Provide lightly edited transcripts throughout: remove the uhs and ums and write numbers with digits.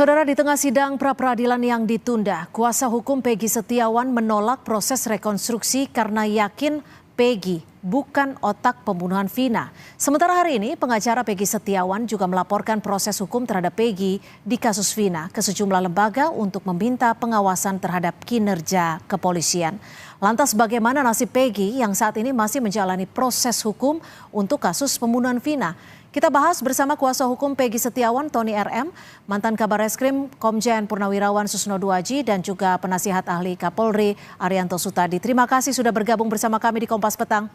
Saudara, di tengah sidang pra-peradilan yang ditunda, kuasa hukum Peggy Setiawan menolak proses rekonstruksi karena yakin Peggy bukan otak pembunuhan Vina. Sementara hari ini, pengacara Peggy Setiawan juga melaporkan proses hukum terhadap Peggy di kasus Vina ke sejumlah lembaga untuk meminta pengawasan terhadap kinerja kepolisian. Lantas bagaimana nasib Peggy yang saat ini masih menjalani proses hukum untuk kasus pembunuhan Vina? Kita bahas bersama kuasa hukum Peggy Setiawan, Tony RM, mantan Kabar Reskrim Komjen Purnawirawan Susno Duaji, dan juga penasihat ahli Kapolri Arianto Sutadi. Terima kasih sudah bergabung bersama kami di Kompas Petang.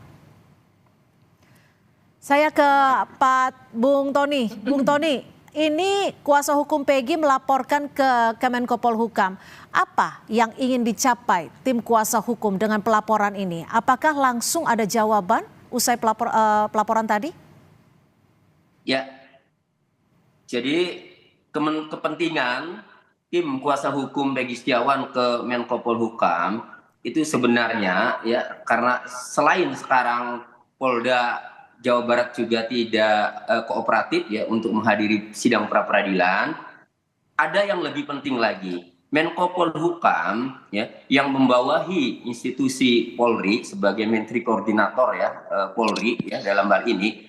Saya ke Pak Bung Tony. Bung Tony, ini kuasa hukum Peggy melaporkan ke Kemenko Polhukam. Apa yang ingin dicapai tim kuasa hukum dengan pelaporan ini? Apakah langsung ada jawaban usai pelaporan tadi? Ya, jadi kepentingan tim kuasa hukum Peggy Setiawan ke Menko Polhukam itu sebenarnya ya karena selain sekarang Polda Jawa Barat juga tidak kooperatif ya untuk menghadiri sidang pra-peradilan, ada yang lebih penting lagi. Menko Polhukam ya yang membawahi institusi Polri sebagai Menteri Koordinator ya Polri ya dalam hal ini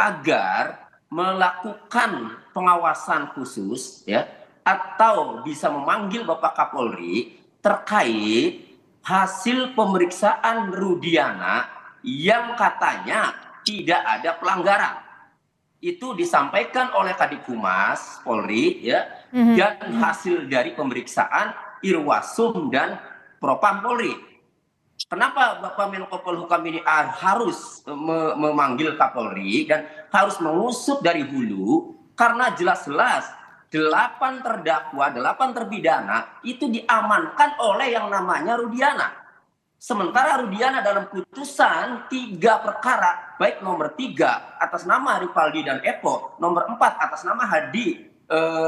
agar melakukan pengawasan khusus ya atau bisa memanggil Bapak Kapolri terkait hasil pemeriksaan Rudiana yang katanya tidak ada pelanggaran. Itu disampaikan oleh Kadif Humas Polri ya dan hasil dari pemeriksaan Irwasum dan Propam Polri. Kenapa Bapak Menko Polhukam ini harus memanggil Kapolri dan harus mengusut dari hulu? Karena jelas-jelas 8 terdakwa, 8 terpidana itu diamankan oleh yang namanya Rudiana. Sementara Rudiana dalam putusan 3 perkara, baik nomor 3 atas nama Rivaldi dan Epo, nomor 4 atas nama Hadi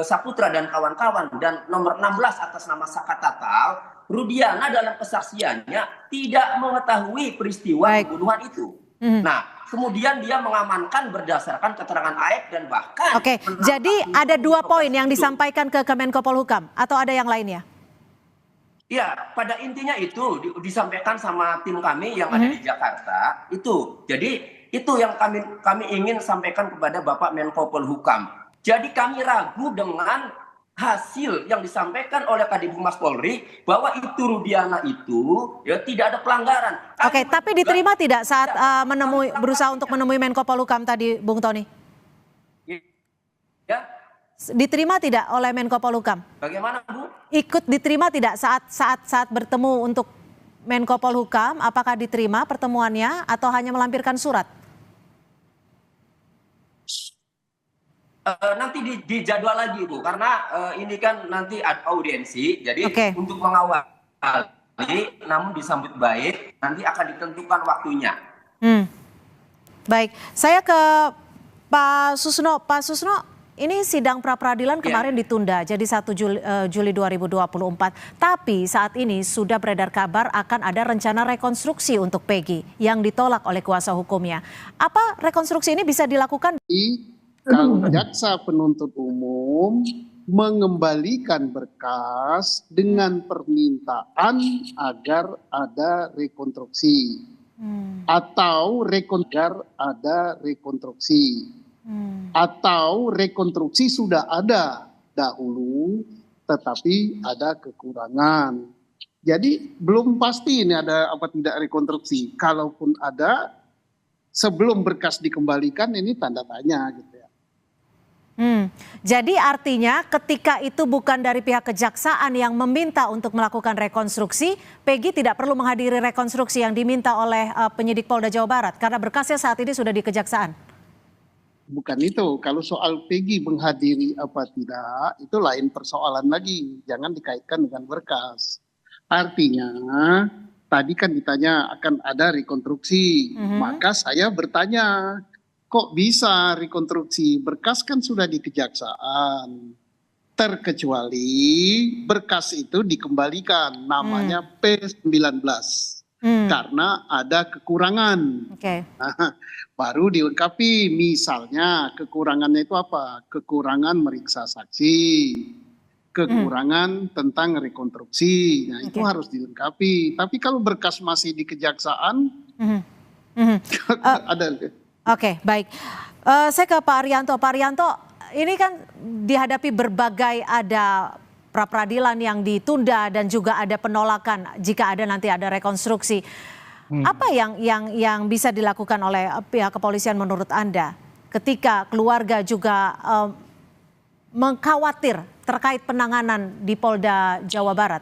Saputra dan kawan-kawan, dan nomor 16 atas nama Saka Tatal, Rudiana dalam kesaksiannya tidak mengetahui peristiwa pembunuhan itu. Nah, kemudian dia mengamankan berdasarkan keterangan Aep dan bahkan... Oke, jadi ada 2 poin yang disampaikan ke Kemenko Polhukam atau ada yang lainnya? Ya, pada intinya itu disampaikan sama tim kami yang ada di Jakarta. Itu, jadi itu yang kami ingin sampaikan kepada Bapak Menko Polhukam. Jadi kami ragu dengan hasil yang disampaikan oleh Kadif Humas Polri bahwa itu Rudiana itu ya tidak ada pelanggaran. Oke, tapi diterima tidak saat berusaha untuk menemui Menko Polhukam tadi, Bung Tony? Ya. Diterima tidak oleh Menko Polhukam? Bagaimana, Bu? Ikut diterima tidak saat bertemu untuk Menko Polhukam? Apakah diterima pertemuannya atau hanya melampirkan surat? Nanti dijadwal lagi Bu, karena ini kan nanti ada audiensi, jadi untuk mengawali namun disambut baik, nanti akan ditentukan waktunya. Baik, saya ke Pak Susno. Pak Susno, ini sidang pra-peradilan kemarin ditunda jadi 1 Juli 2024. Tapi saat ini sudah beredar kabar akan ada rencana rekonstruksi untuk Peggy yang ditolak oleh kuasa hukumnya. Apa rekonstruksi ini bisa dilakukan? Kalau jaksa penuntut umum mengembalikan berkas dengan permintaan agar ada rekonstruksi atau ada rekonstruksi atau rekonstruksi sudah ada dahulu tetapi ada kekurangan. Jadi belum pasti ini ada apa tidak rekonstruksi. Kalaupun ada, sebelum berkas dikembalikan ini tanda tanya gitu ya. Jadi artinya ketika itu bukan dari pihak kejaksaan yang meminta untuk melakukan rekonstruksi, Peggy tidak perlu menghadiri rekonstruksi yang diminta oleh penyidik Polda Jawa Barat karena berkasnya saat ini sudah di kejaksaan. Bukan itu, kalau soal Peggy menghadiri apa tidak itu lain persoalan lagi, jangan dikaitkan dengan berkas. Artinya tadi kan ditanya akan ada rekonstruksi, maka saya bertanya, kok bisa rekonstruksi? Berkas kan sudah di kejaksaan. Terkecuali berkas itu dikembalikan, namanya P19. karena ada kekurangan. Nah, baru dilengkapi, misalnya kekurangannya itu apa? Kekurangan meriksa saksi, kekurangan tentang rekonstruksi. Nah, itu harus dilengkapi. Tapi kalau berkas masih di kejaksaan, ada. Oke, baik. Saya ke Pak Arianto. Pak Arianto, ini kan dihadapi berbagai ada pra-peradilan yang ditunda dan juga ada penolakan jika ada nanti ada rekonstruksi. Apa yang bisa dilakukan oleh pihak kepolisian menurut Anda ketika keluarga juga mengkhawatir terkait penanganan di Polda Jawa Barat?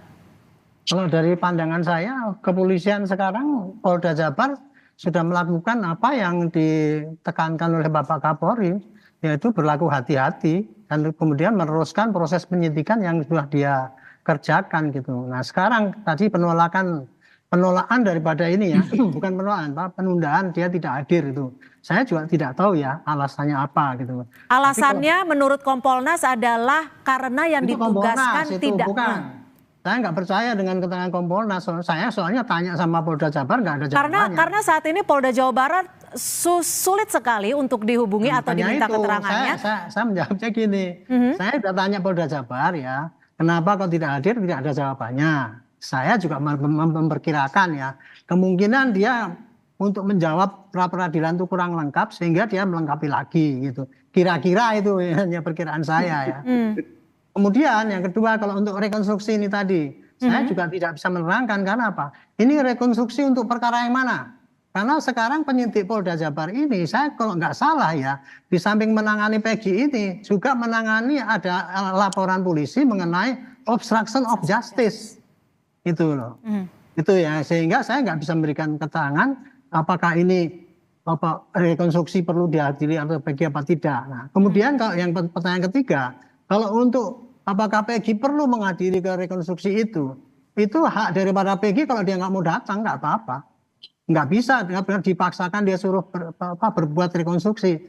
Kalau dari pandangan saya, kepolisian sekarang Polda Jabar sudah melakukan apa yang ditekankan oleh Bapak Kapolri, yaitu berlaku hati-hati dan kemudian meneruskan proses penyidikan yang sudah dia kerjakan gitu. Nah sekarang tadi penolakan daripada ini ya, bukan penolakan, penundaan dia tidak hadir itu. Saya juga tidak tahu ya alasannya apa gitu. Alasannya menurut Kompolnas adalah karena yang ditugaskan tidak. Bukan. Saya nggak percaya dengan keterangan Kompolnas. Saya soalnya tanya sama Polda Jabar nggak ada jawabannya. Karena saat ini Polda Jawa Barat sulit sekali untuk dihubungi atau diminta keterangannya. Saya menjawabnya gini. Saya sudah tanya Polda Jabar ya, kenapa kok tidak hadir, tidak ada jawabannya. Saya juga memperkirakan ya, kemungkinan dia untuk menjawab pra-peradilan itu kurang lengkap sehingga dia melengkapi lagi gitu. Kira-kira itu hanya perkiraan saya ya. Kemudian yang kedua, kalau untuk rekonstruksi ini tadi, saya juga tidak bisa menerangkan karena apa? Ini rekonstruksi untuk perkara yang mana? Karena sekarang penyidik Polda Jabar ini, saya kalau nggak salah ya, di samping menangani Peggy ini, juga menangani ada laporan polisi mengenai obstruction of justice. Itu loh. Itu ya, sehingga saya nggak bisa memberikan keterangan apakah ini rekonstruksi perlu dihadiri atau Peggy apa tidak. Nah, kemudian kalau yang pertanyaan ketiga, kalau untuk apakah Peggy perlu menghadiri ke rekonstruksi itu hak daripada Peggy. Kalau dia nggak mau datang nggak apa-apa, nggak bisa dipaksakan dia suruh berbuat rekonstruksi.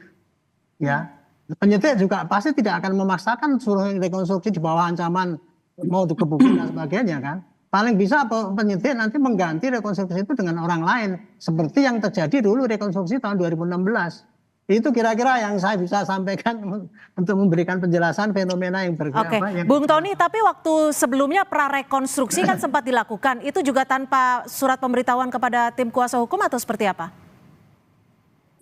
Ya, penyidik juga pasti tidak akan memaksakan suruh rekonstruksi di bawah ancaman mau dikebukin dan sebagainya kan. Paling bisa penyidik nanti mengganti rekonstruksi itu dengan orang lain seperti yang terjadi dulu rekonstruksi tahun 2016. Itu kira-kira yang saya bisa sampaikan untuk memberikan penjelasan fenomena yang Oke, Bung Tony, tapi waktu sebelumnya prarekonstruksi kan sempat dilakukan, itu juga tanpa surat pemberitahuan kepada tim kuasa hukum atau seperti apa?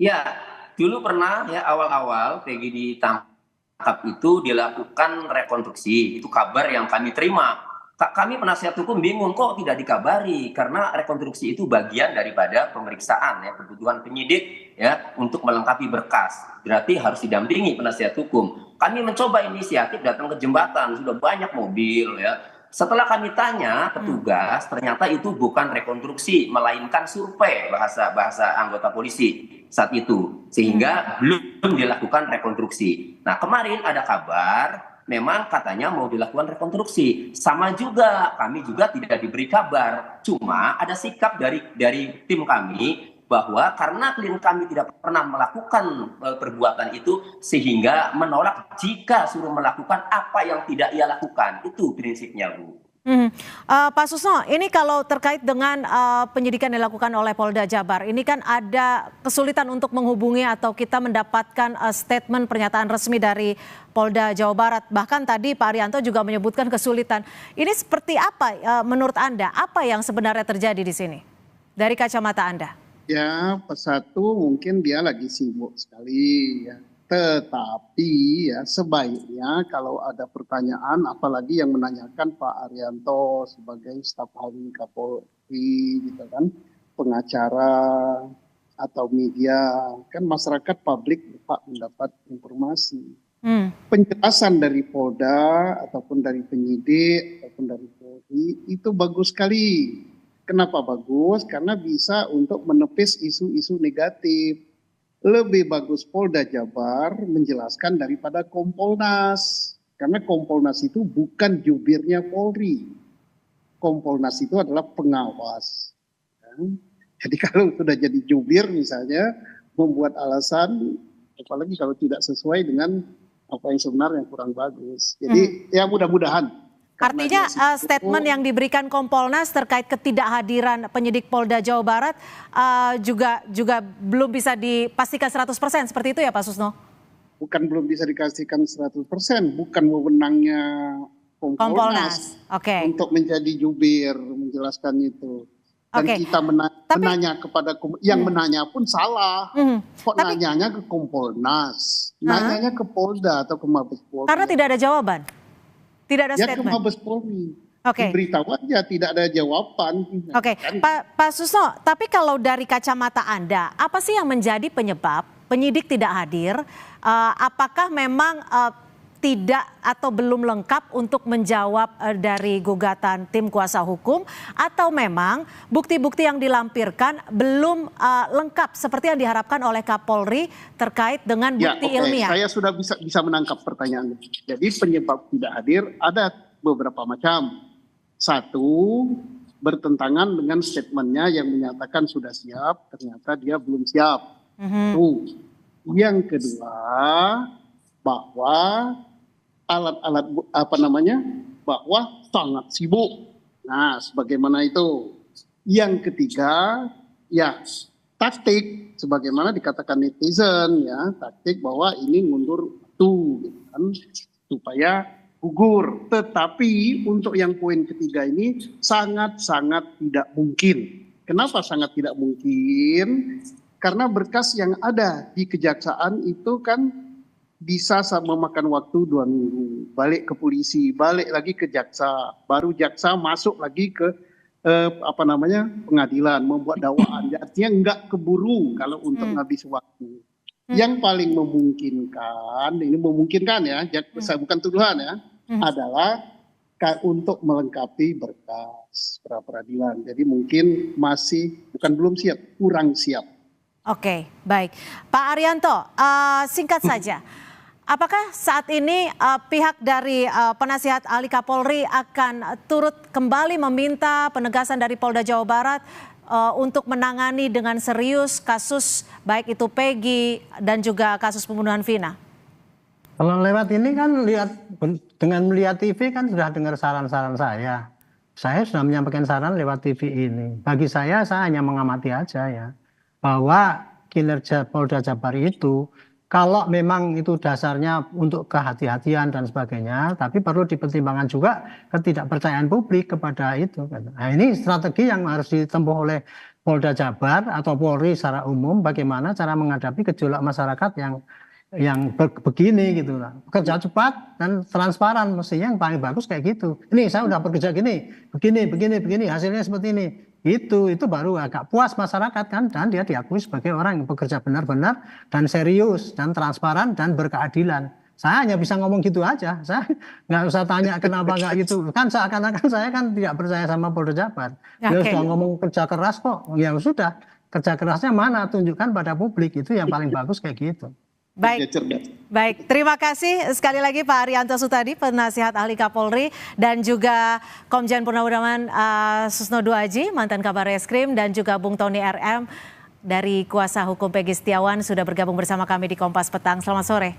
Ya, dulu pernah ya awal-awal Peggy ditangkap itu dilakukan rekonstruksi, itu kabar yang kami terima. Kami penasihat hukum bingung kok tidak dikabari karena rekonstruksi itu bagian daripada pemeriksaan ya, kebutuhan penyidik ya untuk melengkapi berkas. Berarti harus didampingi penasihat hukum. Kami mencoba inisiatif datang ke jembatan, sudah banyak mobil ya. Setelah kami tanya petugas, ternyata itu bukan rekonstruksi melainkan survei bahasa anggota polisi saat itu, sehingga belum dilakukan rekonstruksi. Nah, kemarin ada kabar memang katanya mau dilakukan rekonstruksi. Sama juga, kami juga tidak diberi kabar. Cuma ada sikap dari tim kami bahwa karena klien kami tidak pernah melakukan perbuatan itu sehingga menolak jika suruh melakukan apa yang tidak ia lakukan. Itu prinsipnya, Bu. Pak Susno, ini kalau terkait dengan penyidikan yang dilakukan oleh Polda Jabar, ini kan ada kesulitan untuk menghubungi atau kita mendapatkan statement pernyataan resmi dari Polda Jawa Barat. Bahkan tadi Pak Arianto juga menyebutkan kesulitan. Ini seperti apa menurut Anda? Apa yang sebenarnya terjadi di sini dari kacamata Anda? Ya, satu mungkin dia lagi sibuk sekali ya. Tetapi ya sebaiknya kalau ada pertanyaan, apalagi yang menanyakan Pak Arianto sebagai staf ahli Kapolri gitu kan, pengacara atau media, kan masyarakat publik Pak mendapat informasi. Penjelasan dari Polda ataupun dari penyidik ataupun dari Polri itu bagus sekali. Kenapa bagus? Karena bisa untuk menepis isu-isu negatif. Lebih bagus Polda Jabar menjelaskan daripada Kompolnas. Karena Kompolnas itu bukan jubirnya Polri. Kompolnas itu adalah pengawas. Jadi kalau sudah jadi jubir misalnya, membuat alasan, apalagi kalau tidak sesuai dengan apa yang sebenarnya kurang bagus. Jadi ya mudah-mudahan Karena Artinya dia statement yang diberikan Kompolnas terkait ketidakhadiran penyidik Polda Jawa Barat juga belum bisa dipastikan 100% seperti itu ya Pak Susno? bukan belum bisa dikasihkan 100%, bukan wewenangnya Kompolnas. Oke. untuk menjadi jubir menjelaskan itu. Dan Oke. kita menanya kepada yang menanya pun salah. Kok Tapi- nanyanya ke Kompolnas, nanyanya ke Polda atau ke Mabes Polri. Karena tidak ada jawaban. Tidak ada Ya ke statement. Mabes Polri. Oke. Diberitahu aja tidak ada jawaban. Oke, Kan Pak Susno, tapi kalau dari kacamata Anda, apa sih yang menjadi penyebab penyidik tidak hadir? Apakah memang tidak atau belum lengkap untuk menjawab dari gugatan tim kuasa hukum, atau memang bukti-bukti yang dilampirkan belum lengkap seperti yang diharapkan oleh Kapolri terkait dengan bukti ilmiah? Saya sudah bisa menangkap pertanyaan. Jadi penyebab tidak hadir ada beberapa macam. Satu, bertentangan dengan statementnya yang menyatakan sudah siap, ternyata dia belum siap. Yang kedua, bahwa alat-alat bahwa sangat sibuk. Nah, sebagaimana itu. Yang ketiga, ya taktik, sebagaimana dikatakan netizen, ya taktik bahwa ini mundur waktu, gitu kan, supaya gugur. Tetapi untuk yang poin ketiga ini sangat-sangat tidak mungkin. Kenapa sangat tidak mungkin? Karena berkas yang ada di kejaksaan itu kan bisa memakan waktu 2 minggu. Balik ke polisi, balik lagi ke jaksa. Baru jaksa masuk lagi ke pengadilan, membuat dakwaan. Artinya enggak keburu kalau untuk ngabis waktu. Yang paling memungkinkan, ini memungkinkan ya, bukan tuduhan ya, adalah untuk melengkapi berkas pra peradilan. Jadi mungkin bukan belum siap, kurang siap. Oke, baik. Pak Arianto, singkat saja. Apakah saat ini pihak dari penasihat ahli Kapolri akan turut kembali meminta penegasan dari Polda Jawa Barat untuk menangani dengan serius kasus baik itu Peggy dan juga kasus pembunuhan Vina? Kalau lewat ini kan dengan melihat TV kan sudah dengar saran-saran saya. Saya sudah menyampaikan saran lewat TV ini. Bagi saya hanya mengamati aja ya. Bahwa kinerja Polda Jabar itu kalau memang itu dasarnya untuk kehati-hatian dan sebagainya, tapi perlu dipertimbangkan juga ketidakpercayaan publik kepada itu. Nah, ini strategi yang harus ditempuh oleh Polda Jabar atau Polri secara umum, bagaimana cara menghadapi gejolak masyarakat yang begini gitu lah. Kerja cepat dan transparan, mestinya yang paling bagus kayak gitu. Ini saya udah bekerja begini, hasilnya seperti ini. Itu baru agak puas masyarakat kan, dan dia diakui sebagai orang yang bekerja benar-benar dan serius dan transparan dan berkeadilan. Saya hanya bisa ngomong gitu aja, saya nggak usah tanya kenapa nggak gitu. Kan seakan-akan saya kan tidak percaya sama Polda Jabar. Dia sudah ngomong kerja keras kok, ya sudah, kerja kerasnya mana, tunjukkan pada publik, itu yang paling bagus kayak gitu. Baik, terima kasih sekali lagi Pak Arianto Sutadi, penasihat ahli Kapolri, dan juga Komjen Purnawirawan Susno Duaji, mantan Kabar Reskrim, dan juga Bung Tony RM dari kuasa hukum Peggy Setiawan sudah bergabung bersama kami di Kompas Petang. Selamat sore.